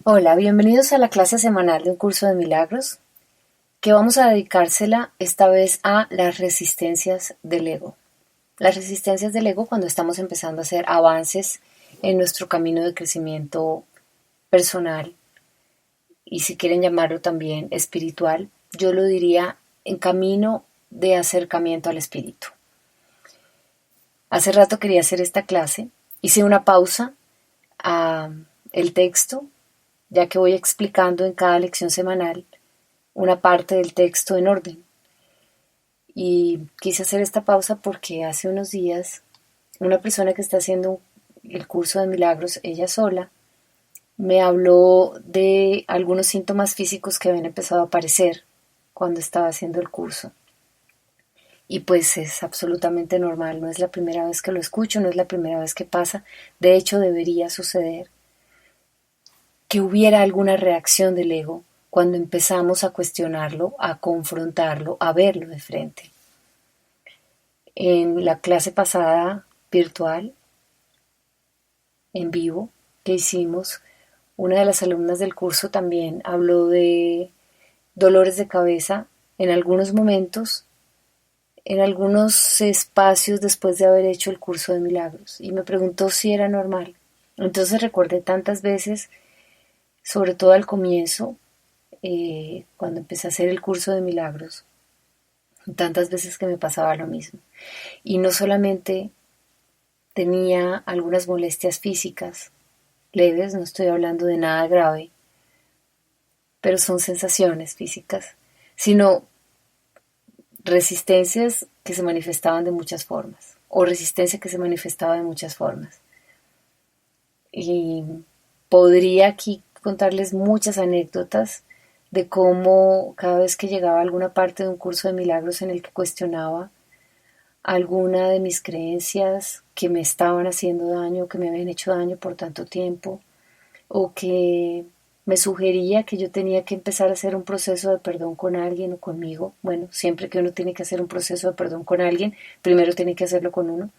Hola, bienvenidos a la clase semanal de un curso de milagros que vamos a dedicársela esta vez a las resistencias del ego. Las resistencias del ego cuando estamos empezando a hacer avances en nuestro camino de crecimiento personal y si quieren llamarlo también espiritual, yo lo diría en camino de acercamiento al espíritu. Hace rato quería hacer esta clase, hice una pausa a el texto ya que voy explicando en cada lección semanal una parte del texto en orden. Y quise hacer esta pausa porque hace unos días una persona que está haciendo el curso de milagros, ella sola, me habló de algunos síntomas físicos que habían empezado a aparecer cuando estaba haciendo el curso. Y pues es absolutamente normal, no es la primera vez que lo escucho, no es la primera vez que pasa, de hecho debería suceder que hubiera alguna reacción del ego cuando empezamos a cuestionarlo, a confrontarlo, a verlo de frente. En la clase pasada virtual, en vivo, que hicimos, una de las alumnas del curso también habló de dolores de cabeza en algunos momentos, en algunos espacios después de haber hecho el curso de milagros y me preguntó si era normal. Entonces recordé tantas veces, sobre todo al comienzo, cuando empecé a hacer el curso de milagros, tantas veces que me pasaba lo mismo. Y no solamente tenía algunas molestias físicas leves, no estoy hablando de nada grave, pero son sensaciones físicas, sino resistencias que se manifestaban de muchas formas, o resistencia que se manifestaba de muchas formas. Y podría aquí contarles muchas anécdotas de cómo cada vez que llegaba a alguna parte de un curso de milagros en el que cuestionaba alguna de mis creencias que me estaban haciendo daño, que me habían hecho daño por tanto tiempo, o que me sugería que yo tenía que empezar a hacer un proceso de perdón con alguien o conmigo. Bueno, siempre que uno tiene que hacer un proceso de perdón con alguien, primero tiene que hacerlo con uno.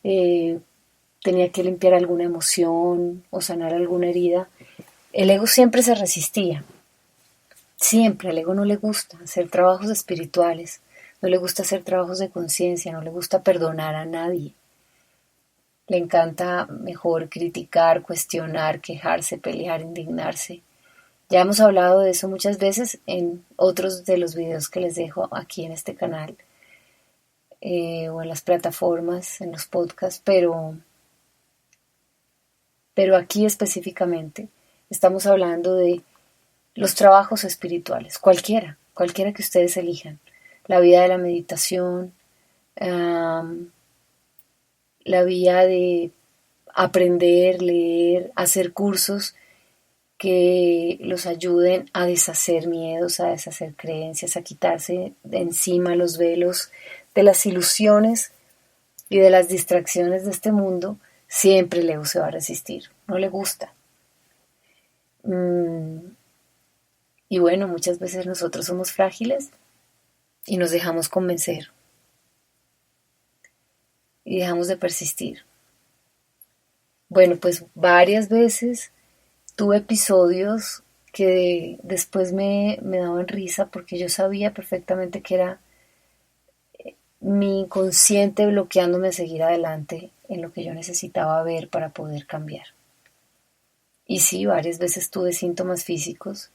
Eh, Tenía que limpiar alguna emoción o sanar alguna herida. El ego siempre se resistía. Siempre al ego no le gusta hacer trabajos espirituales, no le gusta hacer trabajos de conciencia, no le gusta perdonar a nadie. Le encanta mejor criticar, cuestionar, quejarse, pelear, indignarse. Ya hemos hablado de eso muchas veces en otros de los videos que les dejo aquí en este canal o en las plataformas, en los podcasts, pero aquí específicamente estamos hablando de los trabajos espirituales, cualquiera que ustedes elijan. La vía de la meditación, um, la vía de aprender, leer, hacer cursos que los ayuden a deshacer miedos, a deshacer creencias, a quitarse de encima los velos de las ilusiones y de las distracciones de este mundo, siempre el ego se va a resistir, no le gusta. Y bueno, muchas veces nosotros somos frágiles y nos dejamos convencer y dejamos de persistir. Bueno, pues varias veces tuve episodios que después me daban risa porque yo sabía perfectamente que era mi inconsciente bloqueándome a seguir adelante en lo que yo necesitaba ver para poder cambiar. Y sí, varias veces tuve síntomas físicos,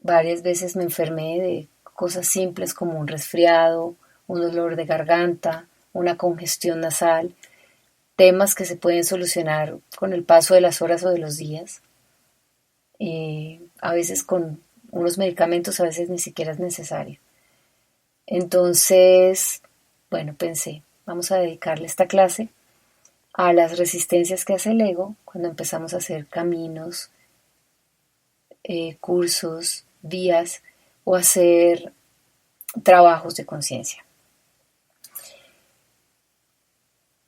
varias veces me enfermé de cosas simples como un resfriado, un dolor de garganta, una congestión nasal, temas que se pueden solucionar con el paso de las horas o de los días, a veces con unos medicamentos, a veces ni siquiera es necesario. Entonces, bueno, pensé, vamos a dedicarle esta clase a las resistencias que hace el ego cuando empezamos a hacer caminos, cursos, días o hacer trabajos de conciencia.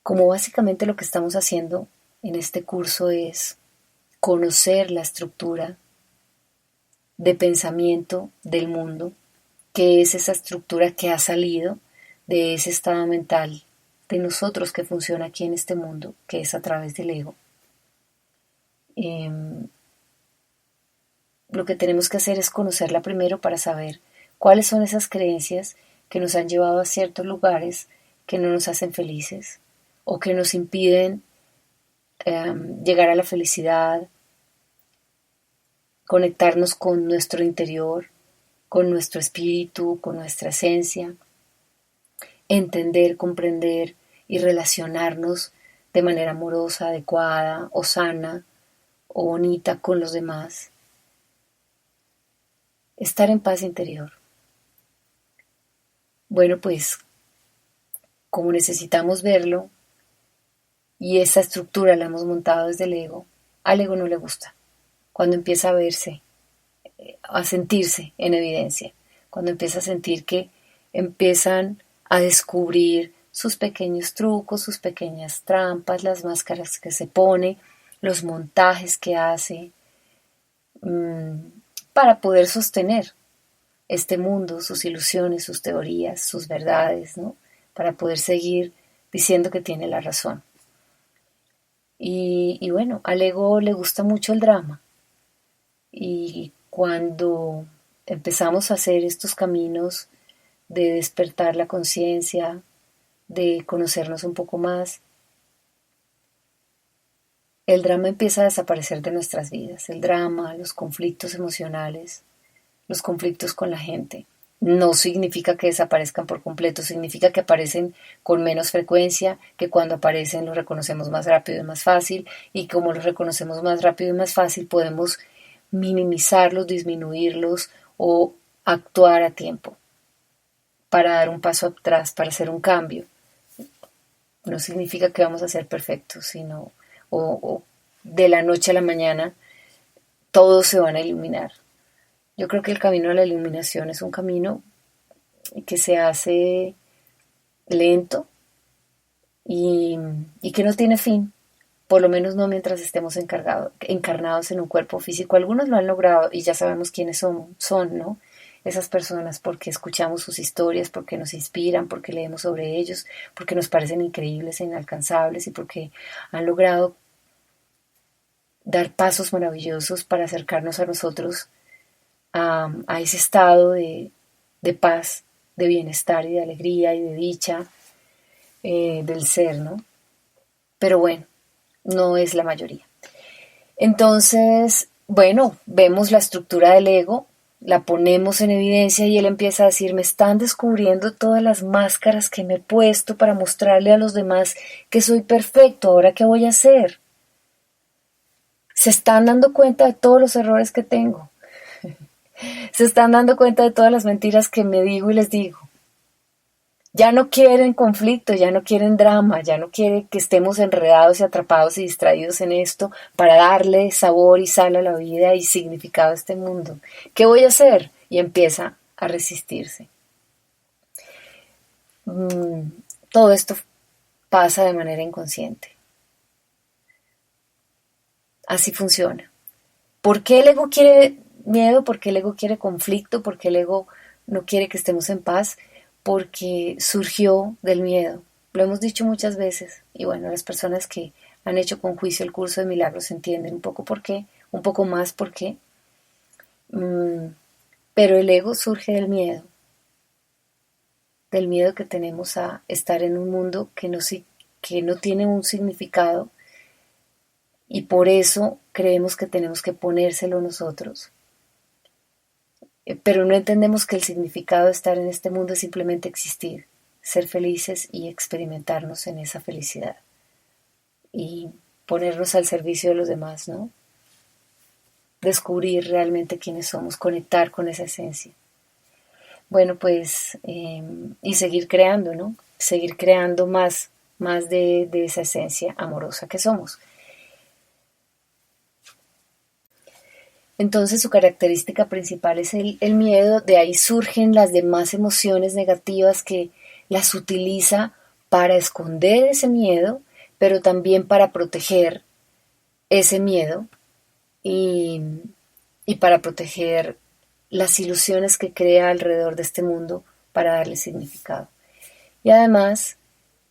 Como básicamente lo que estamos haciendo en este curso es conocer la estructura de pensamiento del mundo, que es esa estructura que ha salido de ese estado mental de nosotros que funciona aquí en este mundo, que es a través del ego. lo que tenemos que hacer es conocerla primero para saber cuáles son esas creencias que nos han llevado a ciertos lugares que no nos hacen felices o que nos impiden llegar a la felicidad, conectarnos con nuestro interior, con nuestro espíritu, con nuestra esencia, entender, comprender y relacionarnos de manera amorosa, adecuada o sana o bonita con los demás. Estar en paz interior. Bueno, pues como necesitamos verlo y esa estructura la hemos montado desde el ego, al ego no le gusta. Cuando empieza a verse, a sentirse en evidencia, cuando empieza a sentir que empiezan a descubrir sus pequeños trucos, sus pequeñas trampas, las máscaras que se pone, los montajes que hace, para poder sostener este mundo, sus ilusiones, sus teorías, sus verdades, ¿no? Para poder seguir diciendo que tiene la razón. Y bueno, al ego le gusta mucho el drama. Y cuando empezamos a hacer estos caminos de despertar la conciencia, de conocernos un poco más, el drama empieza a desaparecer de nuestras vidas. El drama, los conflictos emocionales, los conflictos con la gente. No significa que desaparezcan por completo, significa que aparecen con menos frecuencia, que cuando aparecen los reconocemos más rápido y más fácil, y como los reconocemos más rápido y más fácil podemos minimizarlos, disminuirlos o actuar a tiempo para dar un paso atrás, para hacer un cambio. No significa que vamos a ser perfectos, sino o de la noche a la mañana todos se van a iluminar. Yo creo que el camino a la iluminación es un camino que se hace lento y que no tiene fin, por lo menos no mientras estemos encarnados en un cuerpo físico. Algunos lo han logrado y ya sabemos quiénes son, ¿no? Esas personas, porque escuchamos sus historias, porque nos inspiran, porque leemos sobre ellos, porque nos parecen increíbles e inalcanzables y porque han logrado dar pasos maravillosos para acercarnos a nosotros, a ese estado de paz, de bienestar y de alegría y de dicha del ser, ¿no? Pero bueno, no es la mayoría. Entonces, bueno, vemos la estructura del ego, la ponemos en evidencia y él empieza a decir, me están descubriendo todas las máscaras que me he puesto para mostrarle a los demás que soy perfecto, ¿ahora qué voy a hacer? Se están dando cuenta de todos los errores que tengo. Se están dando cuenta de todas las mentiras que me digo y les digo. Ya no quieren conflicto, ya no quieren drama, ya no quieren que estemos enredados y atrapados y distraídos en esto para darle sabor y sal a la vida y significado a este mundo. ¿Qué voy a hacer? Y empieza a resistirse. Todo esto pasa de manera inconsciente. Así funciona. ¿Por qué el ego quiere miedo? ¿Por qué el ego quiere conflicto? ¿Por qué el ego no quiere que estemos en paz? Porque surgió del miedo. Lo hemos dicho muchas veces. Y bueno, las personas que han hecho con juicio el curso de milagros entienden un poco por qué, un poco más por qué. Pero el ego surge del miedo que tenemos a estar en un mundo que no tiene un significado. Y por eso creemos que tenemos que ponérselo nosotros. Pero no entendemos que el significado de estar en este mundo es simplemente existir, ser felices y experimentarnos en esa felicidad. Y ponernos al servicio de los demás, ¿no? Descubrir realmente quiénes somos, conectar con esa esencia. Bueno, pues, y seguir creando, ¿no? Seguir creando más de esa esencia amorosa que somos. Entonces su característica principal es el miedo, de ahí surgen las demás emociones negativas que las utiliza para esconder ese miedo, pero también para proteger ese miedo y para proteger las ilusiones que crea alrededor de este mundo para darle significado. Y además,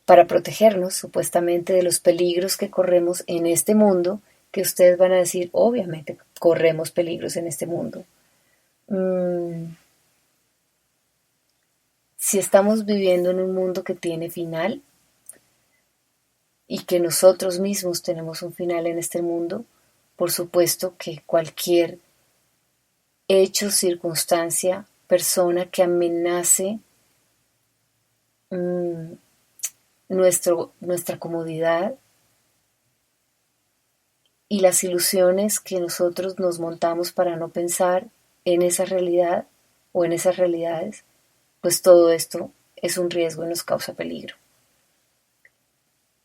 para protegernos supuestamente de los peligros que corremos en este mundo, que ustedes van a decir, obviamente, corremos peligros en este mundo. Si estamos viviendo en un mundo que tiene final y que nosotros mismos tenemos un final en este mundo, por supuesto que cualquier hecho, circunstancia, persona que amenace nuestra comodidad y las ilusiones que nosotros nos montamos para no pensar en esa realidad o en esas realidades, pues todo esto es un riesgo y nos causa peligro.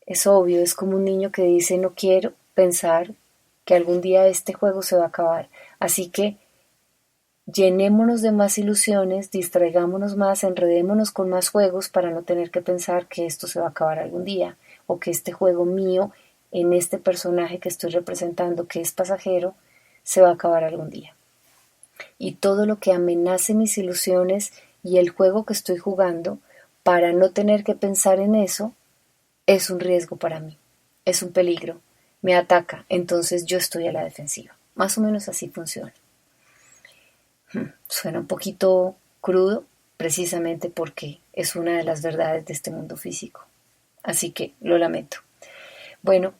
Es obvio, es como un niño que dice no quiero pensar que algún día este juego se va a acabar, así que llenémonos de más ilusiones, distraigámonos más, enredémonos con más juegos para no tener que pensar que esto se va a acabar algún día o que este juego mío en este personaje que estoy representando, que es pasajero, se va a acabar algún día. Y todo lo que amenace mis ilusiones y el juego que estoy jugando, para no tener que pensar en eso, es un riesgo para mí, es un peligro, me ataca, entonces yo estoy a la defensiva. Más o menos así funciona. Suena un poquito crudo, precisamente porque es una de las verdades de este mundo físico. Así que lo lamento. Bueno,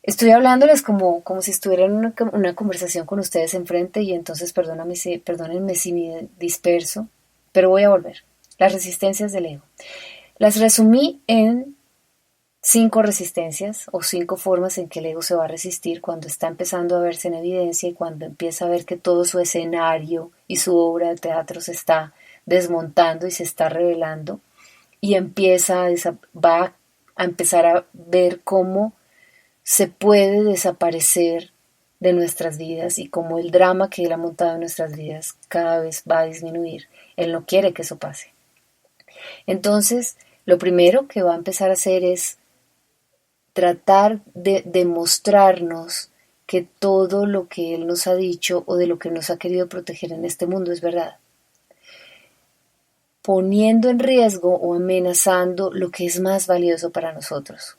estoy hablándoles como si estuviera en una conversación con ustedes enfrente y entonces perdónenme si me disperso, pero voy a volver. Las resistencias del ego. Las resumí en 5 resistencias o 5 formas en que el ego se va a resistir cuando está empezando a verse en evidencia y cuando empieza a ver que todo su escenario y su obra de teatro se está desmontando y se está revelando y va a empezar a ver cómo se puede desaparecer de nuestras vidas y cómo el drama que él ha montado en nuestras vidas cada vez va a disminuir. Él no quiere que eso pase. Entonces, lo primero que va a empezar a hacer es tratar de demostrarnos que todo lo que Él nos ha dicho o de lo que nos ha querido proteger en este mundo es verdad, poniendo en riesgo o amenazando lo que es más valioso para nosotros.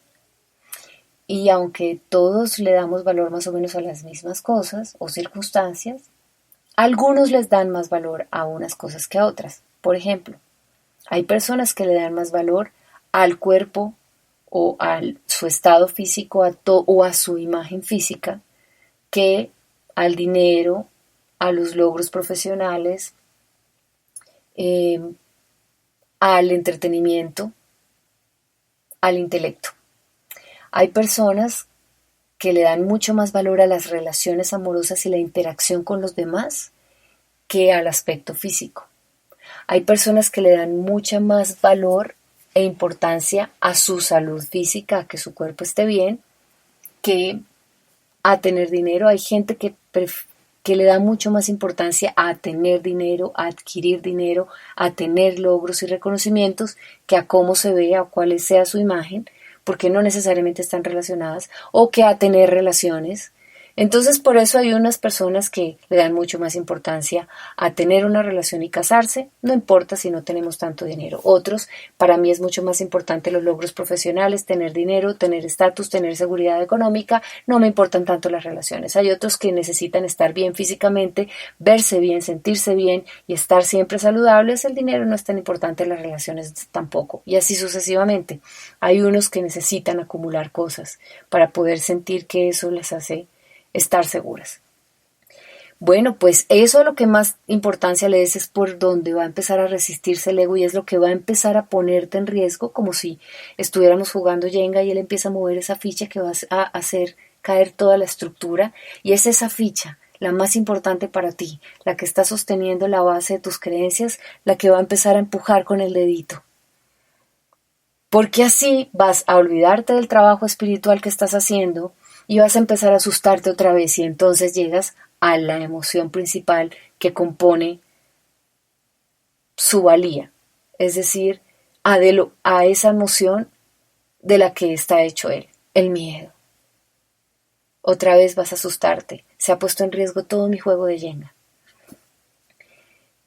Y aunque todos le damos valor más o menos a las mismas cosas o circunstancias, algunos les dan más valor a unas cosas que a otras. Por ejemplo, hay personas que le dan más valor al cuerpo o a su estado físico o a su imagen física que al dinero, a los logros profesionales, al entretenimiento, al intelecto. Hay personas que le dan mucho más valor a las relaciones amorosas y la interacción con los demás que al aspecto físico. Hay personas que le dan mucha más valor e importancia a su salud física, a que su cuerpo esté bien, que a tener dinero. Hay gente que le da mucho más importancia a tener dinero, a adquirir dinero, a tener logros y reconocimientos, que a cómo se ve, a cuál sea su imagen, porque no necesariamente están relacionadas, o que a tener relaciones. Entonces, por eso hay unas personas que le dan mucho más importancia a tener una relación y casarse, no importa si no tenemos tanto dinero. Otros, para mí es mucho más importante los logros profesionales, tener dinero, tener estatus, tener seguridad económica, no me importan tanto las relaciones. Hay otros que necesitan estar bien físicamente, verse bien, sentirse bien y estar siempre saludables. El dinero no es tan importante, las relaciones tampoco, y así sucesivamente. Hay unos que necesitan acumular cosas para poder sentir que eso les hace estar seguras. Bueno, pues eso a lo que más importancia le des es por donde va a empezar a resistirse el ego y es lo que va a empezar a ponerte en riesgo, como si estuviéramos jugando Jenga y él empieza a mover esa ficha que va a hacer caer toda la estructura, y es esa ficha la más importante para ti, la que está sosteniendo la base de tus creencias, la que va a empezar a empujar con el dedito. Porque así vas a olvidarte del trabajo espiritual que estás haciendo y vas a empezar a asustarte otra vez y entonces llegas a la emoción principal que compone su valía, es decir, a esa emoción de la que está hecho él, el miedo. Otra vez vas a asustarte, se ha puesto en riesgo todo mi juego de Jenga.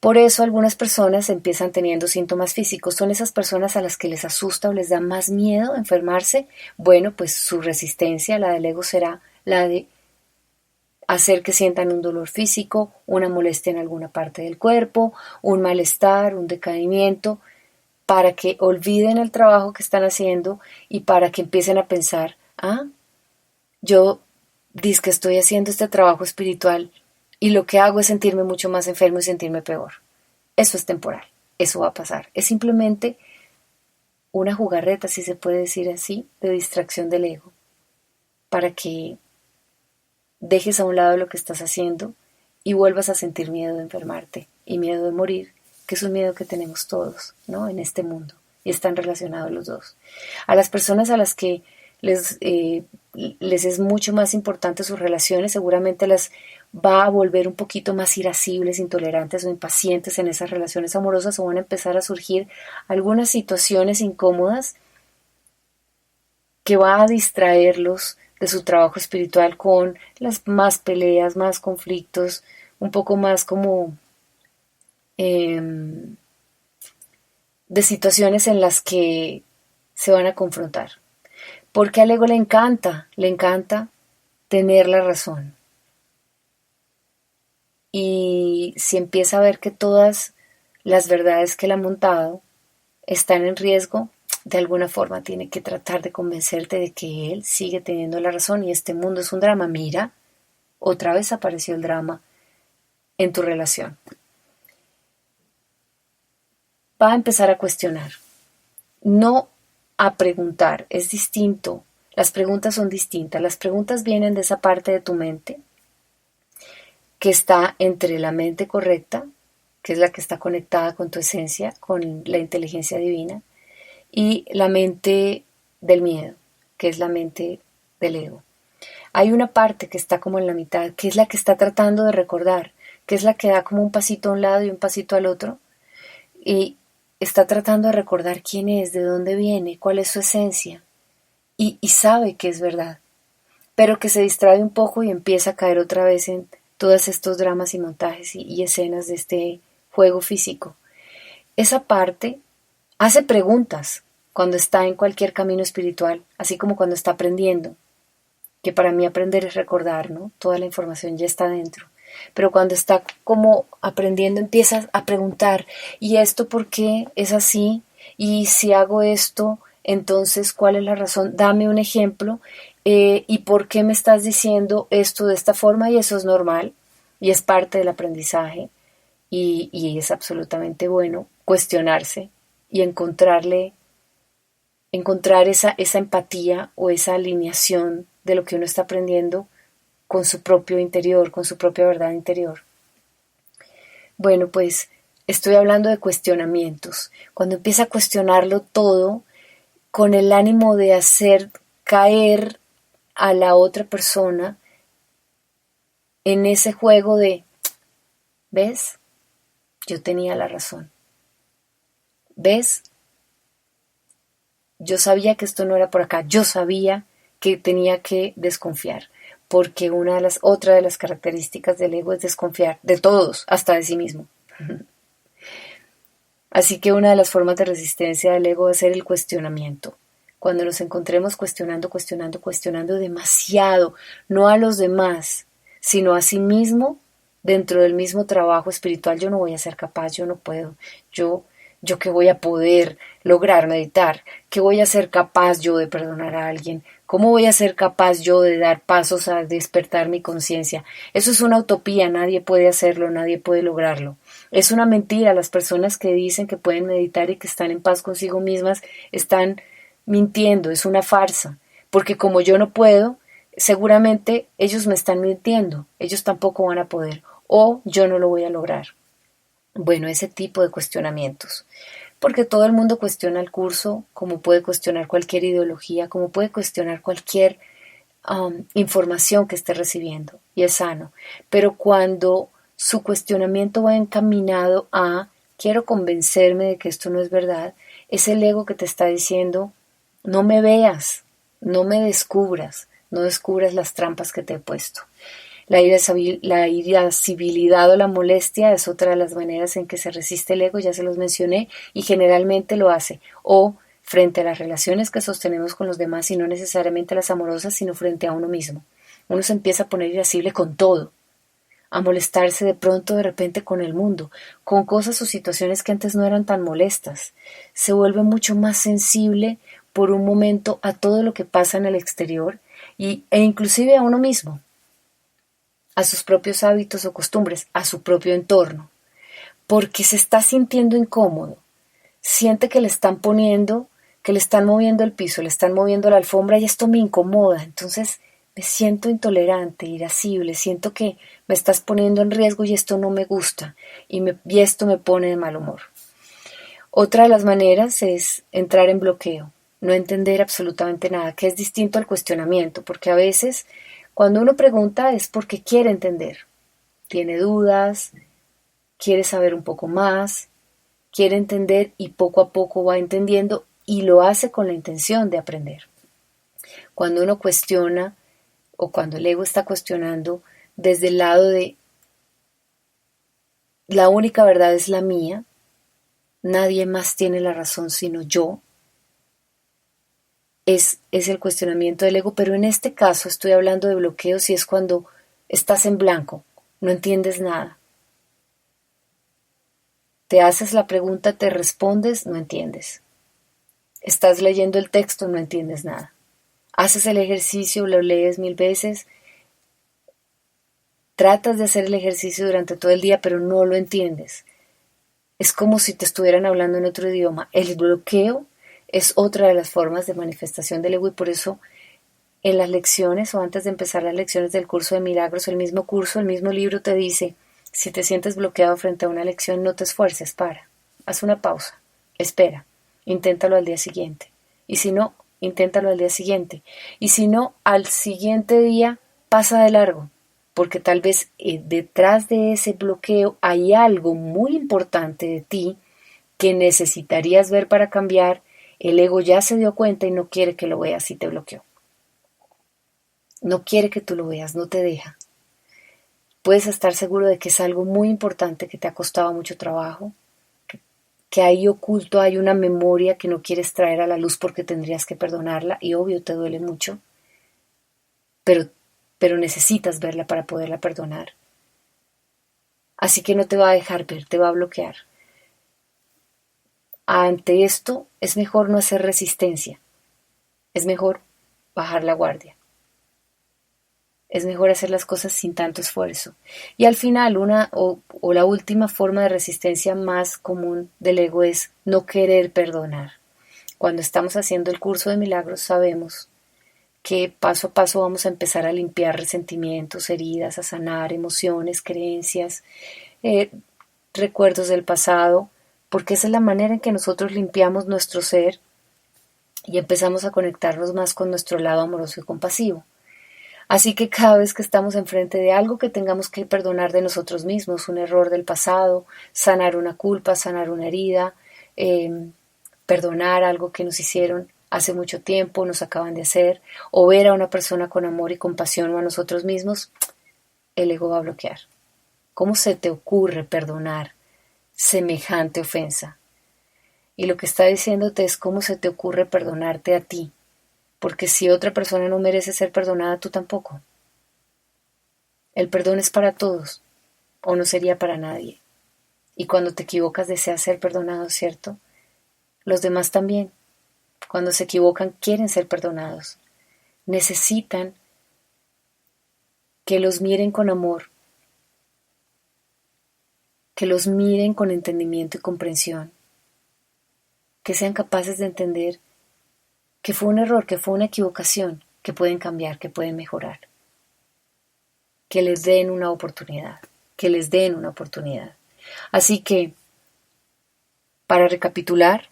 Por eso algunas personas empiezan teniendo síntomas físicos. ¿Son esas personas a las que les asusta o les da más miedo enfermarse? Bueno, pues su resistencia, la del ego, será la de hacer que sientan un dolor físico, una molestia en alguna parte del cuerpo, un malestar, un decaimiento, para que olviden el trabajo que están haciendo y para que empiecen a pensar, yo dizque estoy haciendo este trabajo espiritual y lo que hago es sentirme mucho más enfermo y sentirme peor. Eso es temporal, eso va a pasar. Es simplemente una jugarreta, si se puede decir así, de distracción del ego, para que dejes a un lado lo que estás haciendo y vuelvas a sentir miedo de enfermarte y miedo de morir, que es un miedo que tenemos todos, ¿no? En este mundo, y están relacionados los dos. A las personas a las que les es mucho más importante sus relaciones, seguramente las va a volver un poquito más irascibles, intolerantes o impacientes en esas relaciones amorosas, o van a empezar a surgir algunas situaciones incómodas que va a distraerlos de su trabajo espiritual con las más peleas, más conflictos, un poco más como de situaciones en las que se van a confrontar. Porque al ego le encanta tener la razón. Y si empieza a ver que todas las verdades que él ha montado están en riesgo, de alguna forma tiene que tratar de convencerte de que él sigue teniendo la razón y este mundo es un drama. Mira, otra vez apareció el drama en tu relación. Va a empezar a cuestionar, no a preguntar, es distinto. Las preguntas son distintas. Las preguntas vienen de esa parte de tu mente que está entre la mente correcta, que es la que está conectada con tu esencia, con la inteligencia divina, y la mente del miedo, que es la mente del ego. Hay una parte que está como en la mitad, que es la que está tratando de recordar, que es la que da como un pasito a un lado y un pasito al otro, y está tratando de recordar quién es, de dónde viene, cuál es su esencia, y sabe que es verdad, pero que se distrae un poco y empieza a caer otra vez en todos estos dramas y montajes y escenas de este juego físico. Esa parte hace preguntas cuando está en cualquier camino espiritual, así como cuando está aprendiendo, que para mí aprender es recordar, ¿no? Toda la información ya está dentro. Pero cuando está como aprendiendo empiezas a preguntar, ¿y esto por qué es así? Y si hago esto, entonces, ¿cuál es la razón? Dame un ejemplo. ¿Y por qué me estás diciendo esto de esta forma? Y eso es normal y es parte del aprendizaje y es absolutamente bueno cuestionarse y encontrar esa empatía o esa alineación de lo que uno está aprendiendo con su propio interior, con su propia verdad interior. Bueno, pues estoy hablando de cuestionamientos. Cuando empieza a cuestionarlo todo con el ánimo de hacer caer a la otra persona en ese juego de, ¿ves? Yo tenía la razón. ¿Ves? Yo sabía que esto no era por acá. Yo sabía que tenía que desconfiar. Porque otra de las características del ego es desconfiar de todos, hasta de sí mismo. Así que una de las formas de resistencia del ego va a ser el cuestionamiento. Cuando nos encontremos cuestionando demasiado, no a los demás, sino a sí mismo, dentro del mismo trabajo espiritual, yo no voy a ser capaz, yo no puedo, yo qué voy a poder lograr meditar, qué voy a ser capaz yo de perdonar a alguien, cómo voy a ser capaz yo de dar pasos a despertar mi conciencia. Eso es una utopía, nadie puede hacerlo, nadie puede lograrlo. Es una mentira, las personas que dicen que pueden meditar y que están en paz consigo mismas están mintiendo, es una farsa, porque como yo no puedo, seguramente ellos me están mintiendo, ellos tampoco van a poder, o yo no lo voy a lograr. Bueno, ese tipo de cuestionamientos, porque todo el mundo cuestiona el curso, como puede cuestionar cualquier ideología, como puede cuestionar cualquier información que esté recibiendo, y es sano, pero cuando su cuestionamiento va encaminado a quiero convencerme de que esto no es verdad, es el ego que te está diciendo no me veas, no me descubras, no descubras las trampas que te he puesto. La irascibilidad o la molestia es otra de las maneras en que se resiste el ego, ya se los mencioné, y generalmente lo hace o frente a las relaciones que sostenemos con los demás y no necesariamente las amorosas, sino frente a uno mismo. Uno se empieza a poner irascible con todo, a molestarse de pronto de repente con el mundo, con cosas o situaciones que antes no eran tan molestas. Se vuelve mucho más sensible por un momento a todo lo que pasa en el exterior e inclusive a uno mismo, a sus propios hábitos o costumbres, a su propio entorno, porque se está sintiendo incómodo, siente que le están poniendo, que le están moviendo el piso, le están moviendo la alfombra y esto me incomoda, entonces me siento intolerante, irascible, siento que me estás poniendo en riesgo y esto no me gusta y esto me pone de mal humor. Otra de las maneras es entrar en bloqueo, no entender absolutamente nada, que es distinto al cuestionamiento, porque a veces cuando uno pregunta es porque quiere entender, tiene dudas, quiere saber un poco más, quiere entender y poco a poco va entendiendo y lo hace con la intención de aprender. Cuando uno cuestiona o cuando el ego está cuestionando desde el lado de la única verdad es la mía, nadie más tiene la razón sino yo, es el cuestionamiento del ego, pero en este caso estoy hablando de bloqueos y es cuando estás en blanco, no entiendes nada. Te haces la pregunta, te respondes, no entiendes. Estás leyendo el texto, no entiendes nada. Haces el ejercicio, lo lees 1000 veces, tratas de hacer el ejercicio durante todo el día, pero no lo entiendes. Es como si te estuvieran hablando en otro idioma. El bloqueo es otra de las formas de manifestación del ego y por eso en las lecciones o antes de empezar las lecciones del curso de milagros, el mismo curso, el mismo libro te dice, si te sientes bloqueado frente a una lección, no te esfuerces, haz una pausa, espera, inténtalo al día siguiente. Y si no, inténtalo al día siguiente. Y si no, al siguiente día pasa de largo, porque tal vez detrás de ese bloqueo hay algo muy importante de ti que necesitarías ver para cambiar. El ego ya se dio cuenta y no quiere que lo veas y te bloqueó. No quiere que tú lo veas, no te deja. Puedes estar seguro de que es algo muy importante que te ha costado mucho trabajo, que ahí oculto hay una memoria que no quieres traer a la luz porque tendrías que perdonarla y obvio te duele mucho, pero necesitas verla para poderla perdonar. Así que no te va a dejar ver, te va a bloquear. Ante esto es mejor no hacer resistencia, es mejor bajar la guardia. Es mejor hacer las cosas sin tanto esfuerzo. Y al final, la última forma de resistencia más común del ego es no querer perdonar. Cuando estamos haciendo el curso de milagros sabemos que paso a paso vamos a empezar a limpiar resentimientos, heridas, a sanar emociones, creencias, recuerdos del pasado, porque esa es la manera en que nosotros limpiamos nuestro ser y empezamos a conectarnos más con nuestro lado amoroso y compasivo. Así que cada vez que estamos enfrente de algo que tengamos que perdonar de nosotros mismos, un error del pasado, sanar una culpa, sanar una herida, perdonar algo que nos hicieron hace mucho tiempo, nos acaban de hacer, o ver a una persona con amor y compasión o a nosotros mismos, el ego va a bloquear. ¿Cómo se te ocurre perdonar semejante ofensa? Y lo que está diciéndote es cómo se te ocurre perdonarte a ti. Porque si otra persona no merece ser perdonada, tú tampoco. El perdón es para todos, o no sería para nadie. Y cuando te equivocas deseas ser perdonado, ¿cierto? Los demás también. Cuando se equivocan quieren ser perdonados. Necesitan que los miren con amor, que los miren con entendimiento y comprensión, que sean capaces de entender que fue un error, que fue una equivocación, que pueden cambiar, que pueden mejorar. Que les den una oportunidad, que les den una oportunidad. Así que, para recapitular,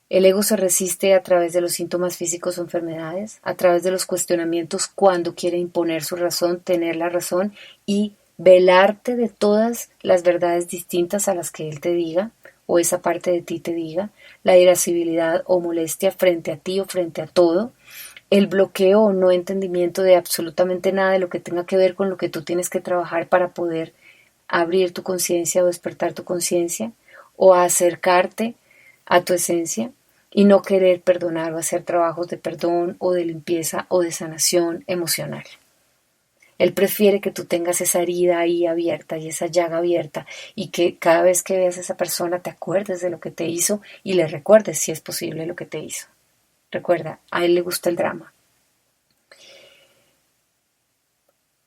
el ego se resiste a través de los síntomas físicos o enfermedades, a través de los cuestionamientos cuando quiere imponer su razón, tener la razón y velarte de todas las verdades distintas a las que él te diga o esa parte de ti te diga, la irascibilidad o molestia frente a ti o frente a todo, el bloqueo o no entendimiento de absolutamente nada de lo que tenga que ver con lo que tú tienes que trabajar para poder abrir tu conciencia o despertar tu conciencia o acercarte a tu esencia y no querer perdonar o hacer trabajos de perdón o de limpieza o de sanación emocional. Él prefiere que tú tengas esa herida ahí abierta y esa llaga abierta y que cada vez que veas a esa persona te acuerdes de lo que te hizo y le recuerdes si es posible lo que te hizo. Recuerda, a él le gusta el drama.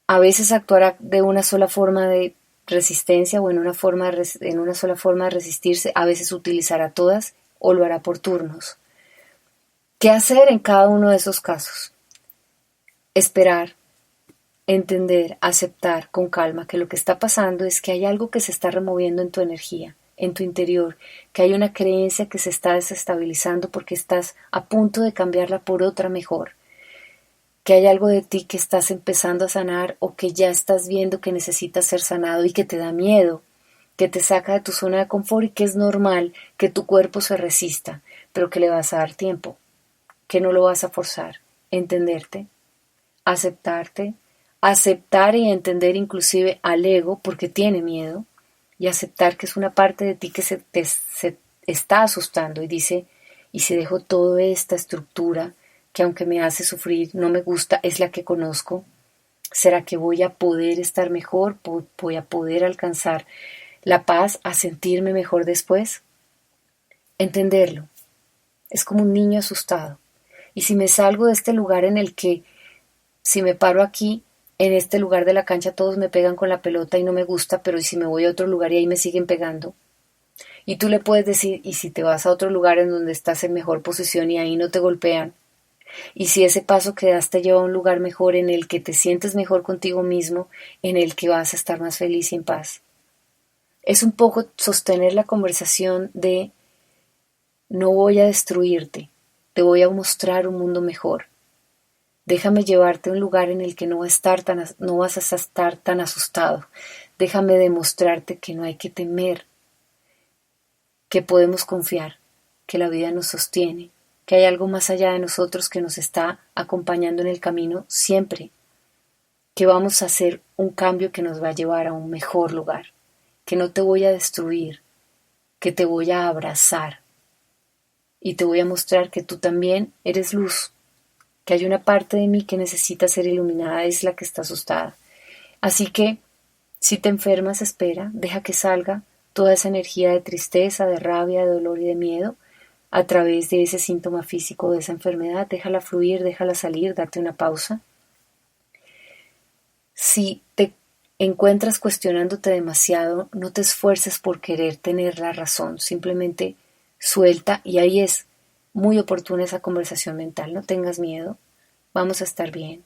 A veces actuará de una sola forma de resistencia o en una sola forma de resistirse, a veces utilizará todas o lo hará por turnos. ¿Qué hacer en cada uno de esos casos? Esperar, entender, aceptar con calma que lo que está pasando es que hay algo que se está removiendo en tu energía, en tu interior, que hay una creencia que se está desestabilizando porque estás a punto de cambiarla por otra mejor, que hay algo de ti que estás empezando a sanar o que ya estás viendo que necesitas ser sanado y que te da miedo, que te saca de tu zona de confort y que es normal que tu cuerpo se resista, pero que le vas a dar tiempo, que no lo vas a forzar, entenderte, aceptarte, aceptar y entender inclusive al ego porque tiene miedo y aceptar que es una parte de ti que se está asustando y dice, y si dejo toda esta estructura que aunque me hace sufrir, no me gusta, es la que conozco, ¿será que voy a poder estar mejor? ¿Voy a poder alcanzar la paz, a sentirme mejor después? Entenderlo. Es como un niño asustado. Y si me salgo de este lugar en el que, si me paro aquí, en este lugar de la cancha todos me pegan con la pelota y no me gusta, pero ¿y si me voy a otro lugar y ahí me siguen pegando? Y tú le puedes decir, ¿y si te vas a otro lugar en donde estás en mejor posición y ahí no te golpean? Y si ese paso que das te lleva a un lugar mejor en el que te sientes mejor contigo mismo, en el que vas a estar más feliz y en paz. Es un poco sostener la conversación de no voy a destruirte, te voy a mostrar un mundo mejor. Déjame llevarte a un lugar en el que no vas a estar tan asustado. Déjame demostrarte que no hay que temer, que podemos confiar, que la vida nos sostiene, que hay algo más allá de nosotros que nos está acompañando en el camino siempre, que vamos a hacer un cambio que nos va a llevar a un mejor lugar, que no te voy a destruir, que te voy a abrazar y te voy a mostrar que tú también eres luz, que hay una parte de mí que necesita ser iluminada, es la que está asustada. Así que, si te enfermas, espera, deja que salga toda esa energía de tristeza, de rabia, de dolor y de miedo, a través de ese síntoma físico de esa enfermedad, déjala fluir, déjala salir, date una pausa. Si te encuentras cuestionándote demasiado, no te esfuerces por querer tener la razón, simplemente suelta y ahí es muy oportuna esa conversación mental, no tengas miedo, vamos a estar bien.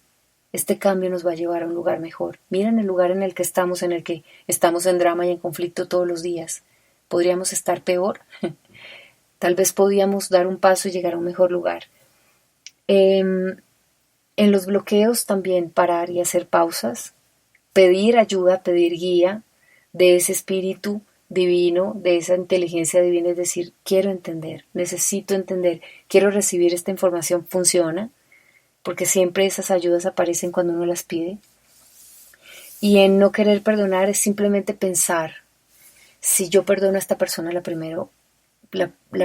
Este cambio nos va a llevar a un lugar mejor. Miren el lugar en el que estamos en drama y en conflicto todos los días. ¿Podríamos estar peor? Tal vez podíamos dar un paso y llegar a un mejor lugar. En los bloqueos también parar y hacer pausas, pedir ayuda, pedir guía de ese espíritu divino, de esa inteligencia divina, es decir, quiero entender, necesito entender, quiero recibir esta información, funciona, porque siempre esas ayudas aparecen cuando uno las pide. Y en no querer perdonar es simplemente pensar, si yo perdono a esta persona, la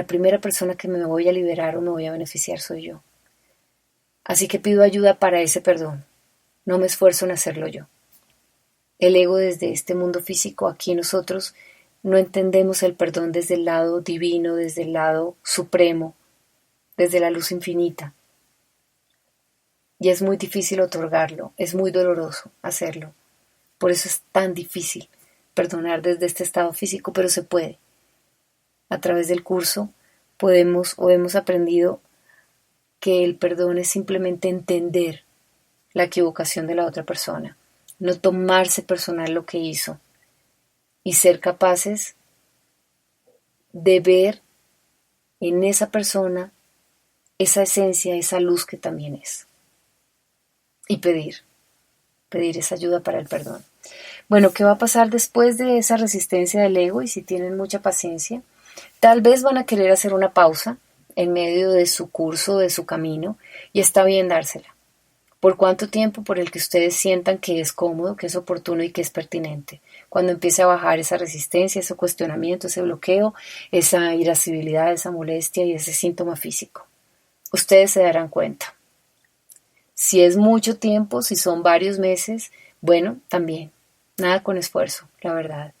primera persona que me voy a liberar o me voy a beneficiar soy yo. Así que pido ayuda para ese perdón. No me esfuerzo en hacerlo yo. El ego desde este mundo físico, aquí nosotros no entendemos el perdón desde el lado divino, desde el lado supremo, desde la luz infinita. Y es muy difícil otorgarlo, es muy doloroso hacerlo. Por eso es tan difícil perdonar desde este estado físico, pero se puede. A través del curso hemos aprendido que el perdón es simplemente entender la equivocación de la otra persona, no tomarse personal lo que hizo y ser capaces de ver en esa persona esa esencia, esa luz que también es. Y pedir esa ayuda para el perdón. Bueno, ¿qué va a pasar después de esa resistencia del ego? Y si tienen mucha paciencia, tal vez van a querer hacer una pausa en medio de su curso, de su camino, y está bien dársela. ¿Por cuánto tiempo? Por el que ustedes sientan que es cómodo, que es oportuno y que es pertinente. Cuando empiece a bajar esa resistencia, ese cuestionamiento, ese bloqueo, esa irascibilidad, esa molestia y ese síntoma físico. Ustedes se darán cuenta. Si es mucho tiempo, si son varios meses, Bueno, también, nada con esfuerzo, la verdad.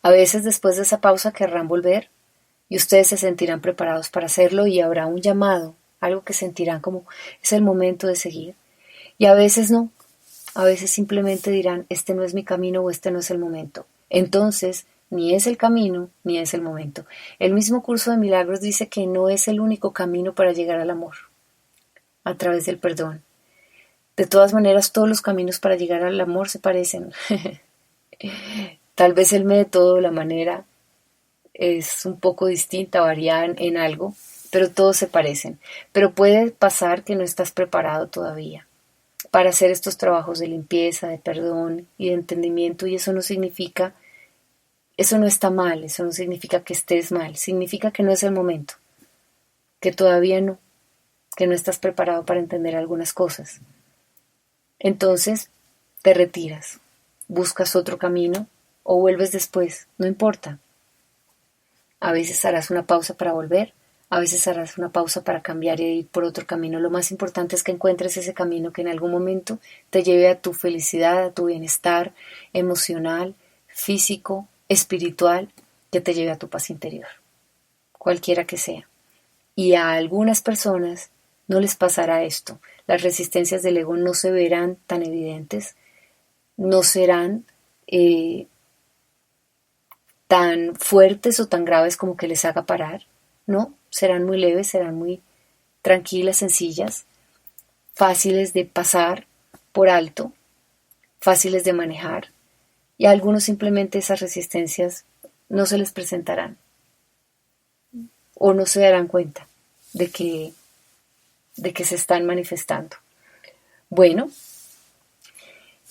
A veces después de esa pausa querrán volver y ustedes se sentirán preparados para hacerlo y habrá un llamado, algo que sentirán como es el momento de seguir. Y a veces no, a veces simplemente dirán, este no es mi camino o este no es el momento. Entonces, ni es el camino ni es el momento. El mismo curso de milagros dice que no es el único camino para llegar al amor, a través del perdón. De todas maneras, todos los caminos para llegar al amor se parecen. Tal vez el método, la manera, es un poco distinta, varía en algo, pero todos se parecen. Pero puede pasar que no estás preparado todavía para hacer estos trabajos de limpieza, de perdón y de entendimiento, y eso no significa, eso no está mal, eso no significa que estés mal, significa que no es el momento, que todavía no, que no estás preparado para entender algunas cosas. Entonces, te retiras, buscas otro camino o vuelves después, no importa. A veces harás una pausa para volver, a veces harás una pausa para cambiar e ir por otro camino. Lo más importante es que encuentres ese camino que en algún momento te lleve a tu felicidad, a tu bienestar emocional, físico, espiritual, que te lleve a tu paz interior, cualquiera que sea. Y a algunas personas no les pasará esto. Las resistencias del ego no se verán tan evidentes, no serán tan fuertes o tan graves como que les haga parar, ¿no? Serán muy leves, serán muy tranquilas, sencillas, fáciles de pasar por alto, fáciles de manejar, y a algunos simplemente esas resistencias no se les presentarán o no se darán cuenta de que se están manifestando. Bueno,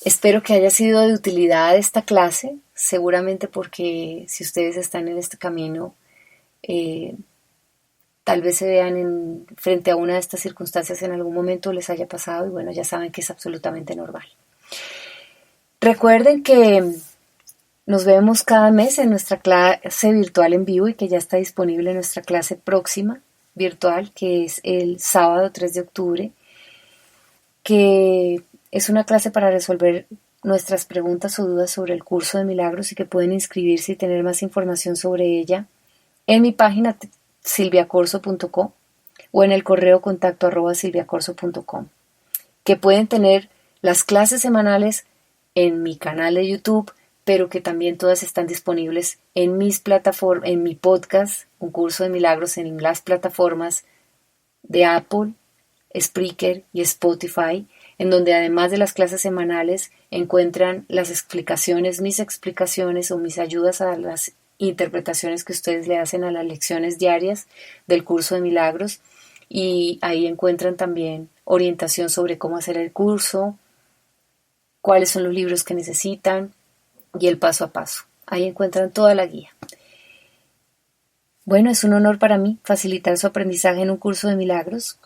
espero que haya sido de utilidad esta clase, seguramente porque si ustedes están en este camino, tal vez se vean frente a una de estas circunstancias en algún momento les haya pasado y bueno, ya saben que es absolutamente normal. Recuerden que nos vemos cada mes en nuestra clase virtual en vivo y que ya está disponible nuestra clase próxima virtual, que es el sábado 3 de octubre, que es una clase para resolver nuestras preguntas o dudas sobre el curso de milagros y que pueden inscribirse y tener más información sobre ella en mi página silviacorso.com o en el correo contacto @silviacorso.com, que pueden tener las clases semanales en mi canal de YouTube, pero que también todas están disponibles en mis plataformas, en mi podcast, Un Curso de Milagros, en las plataformas de Apple, Spreaker y Spotify, en donde además de las clases semanales encuentran las explicaciones, mis explicaciones o mis ayudas a las interpretaciones que ustedes le hacen a las lecciones diarias del curso de milagros, y ahí encuentran también orientación sobre cómo hacer el curso, cuáles son los libros que necesitan y el paso a paso. Ahí encuentran toda la guía. Bueno, es un honor para mí facilitar su aprendizaje en un curso de milagros.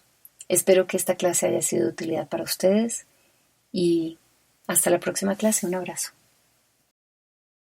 Espero que esta clase haya sido de utilidad para ustedes y hasta la próxima clase. Un abrazo.